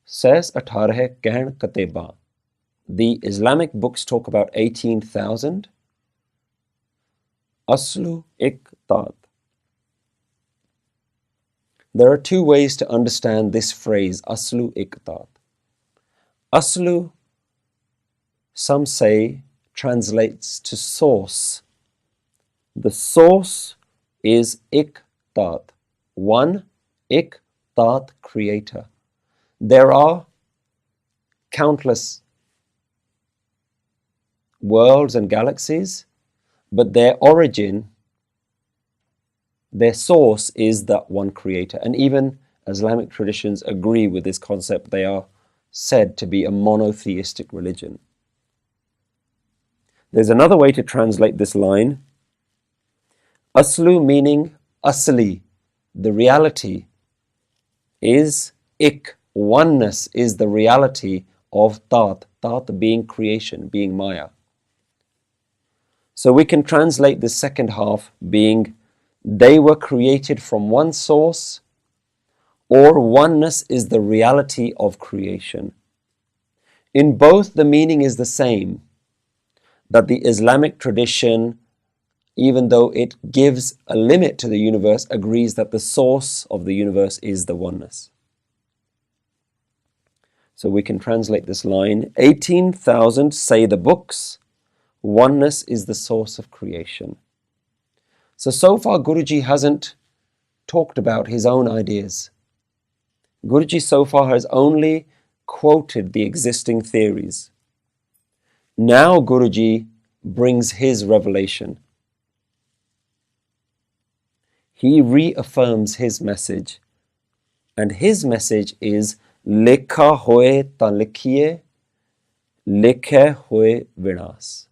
Says 18 Kehn Kateba. The Islamic books talk about 18,000. Aslu Iqtat. There are two ways to understand this phrase, Aslu Iqtat. Aslu, some say, translates to source. The source is Iqtat. One, Iqtat, creator. There are countless worlds and galaxies, but their origin, their source is that one creator. And even Islamic traditions agree with this concept. They are said to be a monotheistic religion. There's another way to translate this line. Aslu meaning asli, the reality, is ik, oneness is the reality of tat, tat being creation, being maya. So we can translate the second half being they were created from one source, or oneness is the reality of creation. In both, the meaning is the same, that the Islamic tradition, even though it gives a limit to the universe, agrees that the source of the universe is the oneness. So we can translate this line, 18,000 say the books, oneness is the source of creation. So far Guruji hasn't talked about his own ideas. Guruji so far has only quoted the existing theories. Now Guruji brings his revelation. He reaffirms his message. And his message is Lekha hoye ta likhiye, lekhe hoye vinas.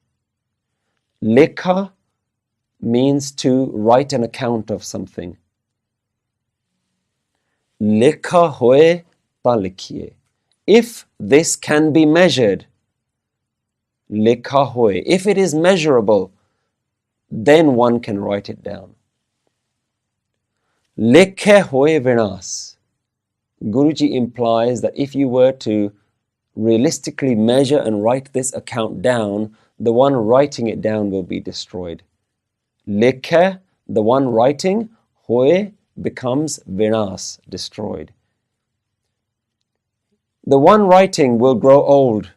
Lekha means to write an account of something. Lekha hoye ta likhiye. If this can be measured, lekha hoye, if it is measurable, then one can write it down. Lekhe hoye vinas. Guruji implies that if you were to realistically measure and write this account down, the one writing it down will be destroyed. Lekhe, the one writing, hoye becomes vinas, destroyed. The one writing will grow old,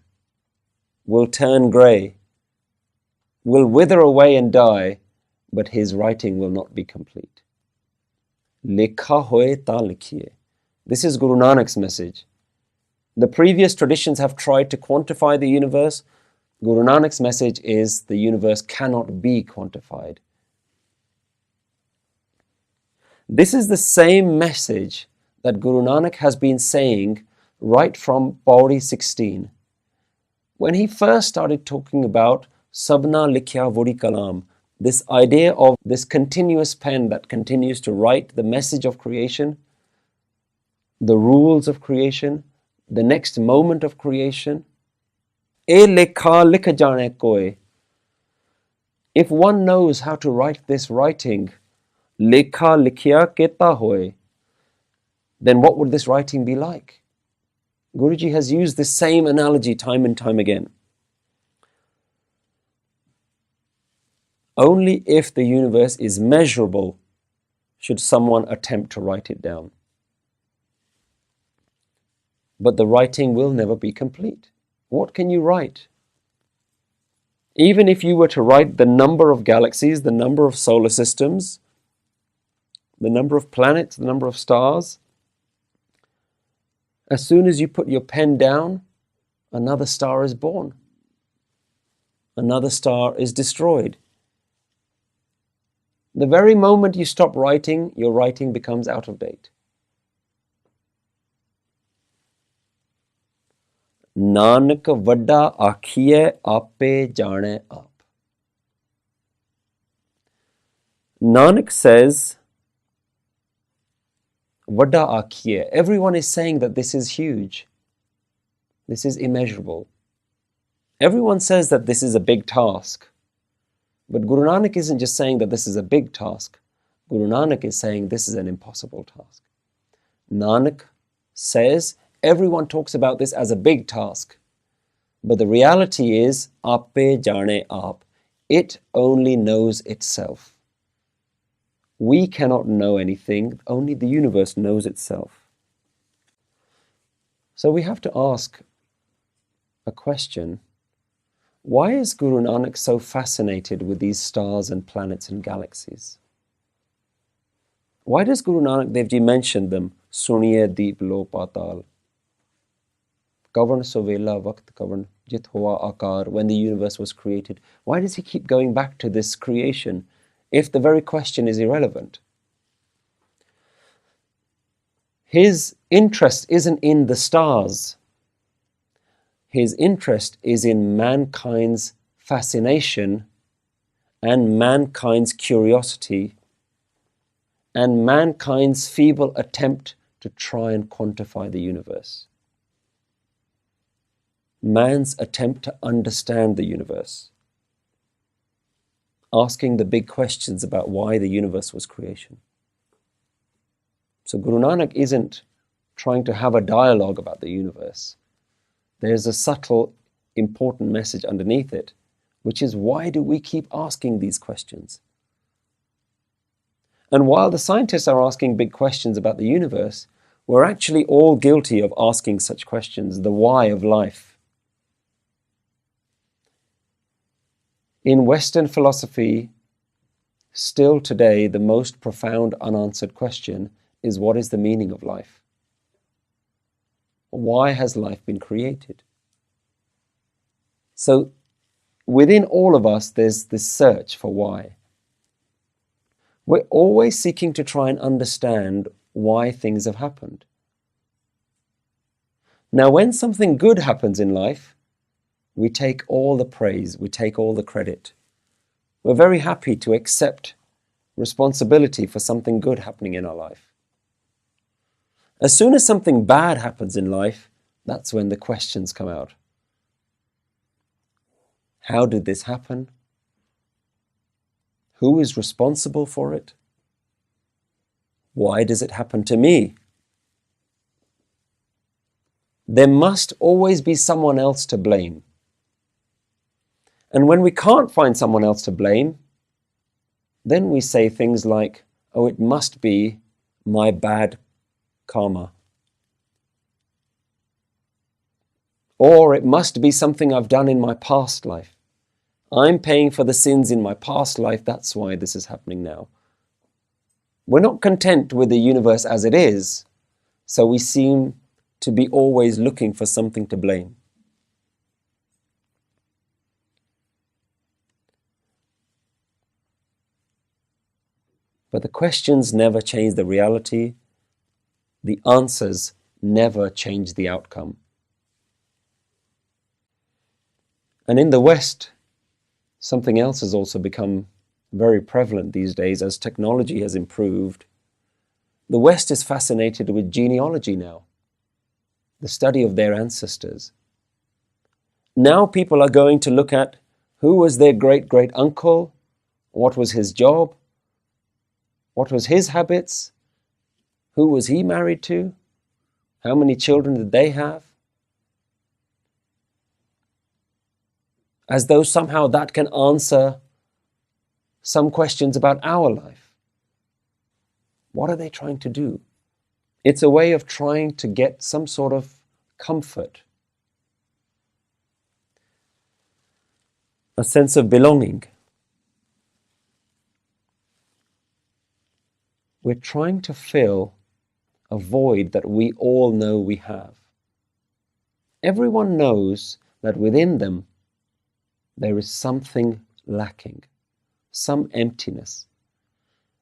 will turn grey, will wither away and die, but his writing will not be complete. Lekha hoye ta likhiye. This is Guru Nanak's message. The previous traditions have tried to quantify the universe. Guru Nanak's message is the universe cannot be quantified. This is the same message that Guru Nanak has been saying right from Pauri 16. When he first started talking about Sabna Likhya Vodi Kalam, this idea of this continuous pen that continues to write the message of creation, the rules of creation, the next moment of creation. E lekha likh jane koi. If one knows how to write this writing, lekha likhya keta hoy, then what would this writing be like? Guruji has used this same analogy time and time again. Only if the universe is measurable should someone attempt to write it down. But the writing will never be complete. What can you write? Even if you were to write the number of galaxies, the number of solar systems, the number of planets, the number of stars, as soon as you put your pen down, another star is born. Another star is destroyed. The very moment you stop writing, your writing becomes out of date. Nanak vadda akhiye ape jane aap. Nanak says, vadda akhiye. Everyone is saying that this is huge. This is immeasurable. Everyone says that this is a big task. But Guru Nanak isn't just saying that this is a big task. Guru Nanak is saying this is an impossible task. Nanak says, Everyone talks about this as a big task. But the reality is, Ape Jane Aap. It only knows itself. We cannot know anything, only the universe knows itself. So we have to ask a question. Why is Guru Nanak so fascinated with these stars and planets and galaxies? Why does Guru Nanak Dev Ji mention them? Suniye deep lo patal. Kavan sovela vakt kavan jit hoa akar, when the universe was created. Why does he keep going back to this creation if the very question is irrelevant? His interest isn't in the stars. His interest is in mankind's fascination and mankind's curiosity and mankind's feeble attempt to try and quantify the universe. Man's attempt to understand the universe, asking the big questions about why the universe was creation. So Guru Nanak isn't trying to have a dialogue about the universe. There's a subtle, important message underneath it, which is, why do we keep asking these questions? And while the scientists are asking big questions about the universe, we're actually all guilty of asking such questions, the why of life. In Western philosophy, still today, the most profound unanswered question is, what is the meaning of life? Why has life been created? So within all of us, there's this search for why. We're always seeking to try and understand why things have happened. Now, when something good happens in life, we take all the praise, we take all the credit. We're very happy to accept responsibility for something good happening in our life. As soon as something bad happens in life, that's when the questions come out. How did this happen? Who is responsible for it? Why does it happen to me? There must always be someone else to blame. And when we can't find someone else to blame, then we say things like, oh, it must be my bad karma. Or it must be something I've done in my past life. I'm paying for the sins in my past life, that's why this is happening now. We're not content with the universe as it is, so we seem to be always looking for something to blame. But the questions never change the reality. The answers never change the outcome. And in the West, something else has also become very prevalent these days as technology has improved. The West is fascinated with genealogy now, the study of their ancestors. Now people are going to look at who was their great-great-uncle, what was his job, what was his habits, who was he married to, how many children did they have, as though somehow that can answer some questions about our life. What are they trying to do? It's a way of trying to get some sort of comfort, a sense of belonging. We're trying to fill a void that we all know we have. Everyone knows that within them there is something lacking, some emptiness.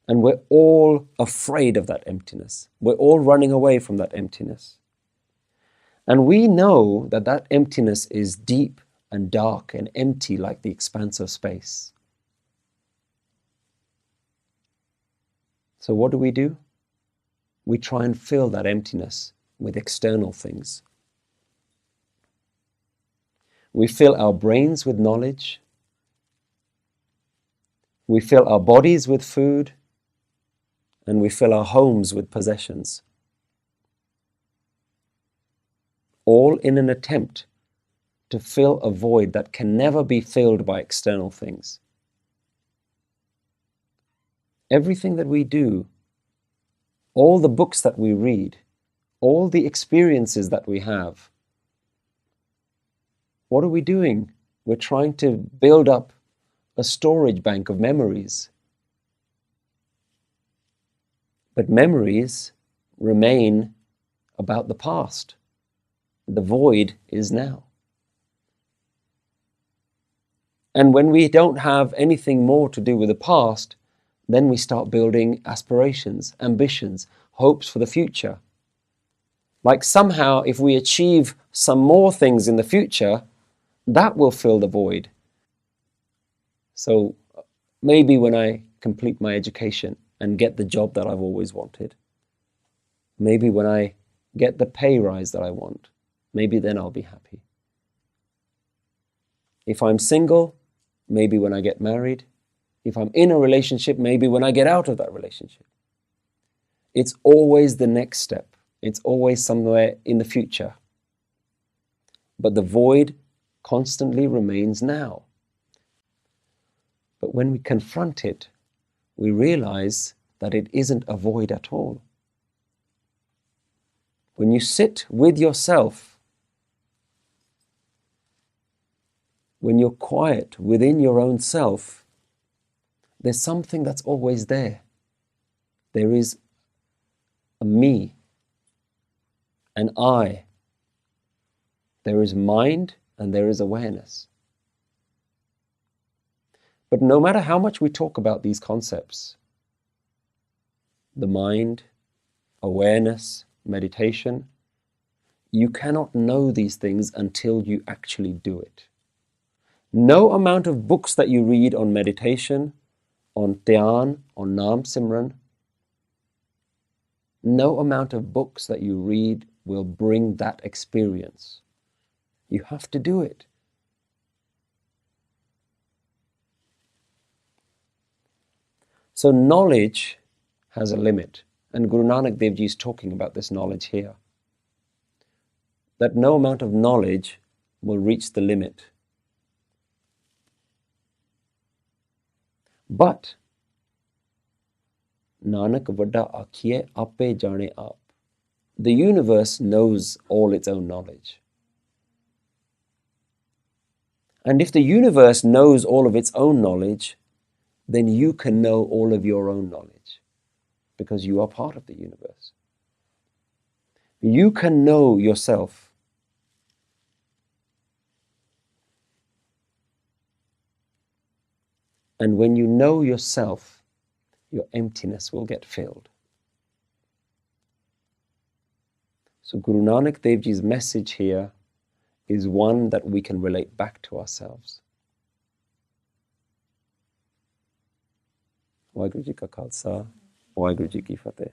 And we're all afraid of that emptiness. We're all running away from that emptiness. And we know that that emptiness is deep and dark and empty like the expanse of space. So what do? We try and fill that emptiness with external things. We fill our brains with knowledge. We fill our bodies with food. And we fill our homes with possessions. all in an attempt to fill a void that can never be filled by external things. Everything that we do, all the books that we read, all the experiences that we have, what are we doing? We're trying to build up a storage bank of memories. But memories remain about the past. The void is now. And when we don't have anything more to do with the past, then we start building aspirations, ambitions, hopes for the future. Like somehow if we achieve some more things in the future, that will fill the void. So maybe when I complete my education and get the job that I've always wanted, maybe when I get the pay rise that I want, maybe then I'll be happy. If I'm single, maybe when I get married. If I'm in a relationship, maybe when I get out of that relationship. It's always the next step. It's always somewhere in the future. But the void constantly remains now. But when we confront it, we realize that it isn't a void at all. When you sit with yourself, when you're quiet within your own self, there's something that's always there. There is a me, an I. There is mind and there is awareness. But no matter how much we talk about these concepts, the mind, awareness, meditation, you cannot know these things until you actually do it. No amount of books that you read on meditation, on dhyan, on Naam Simran, no amount of books that you read will bring that experience. You have to do it. So knowledge has a limit, and Guru Nanak Dev Ji is talking about this knowledge here. That no amount of knowledge will reach the limit. But Nanak Vadda Akhiye Ape Jane Aap. The universe knows all its own knowledge. And if the universe knows all of its own knowledge, then you can know all of your own knowledge because you are part of the universe. You can know yourself. And when you know yourself, your emptiness will get filled. So Guru Nanak Dev Ji's message here is one that we can relate back to ourselves. Waheguru Ji Ka Khalsa, Waheguru Ji Ki Fateh.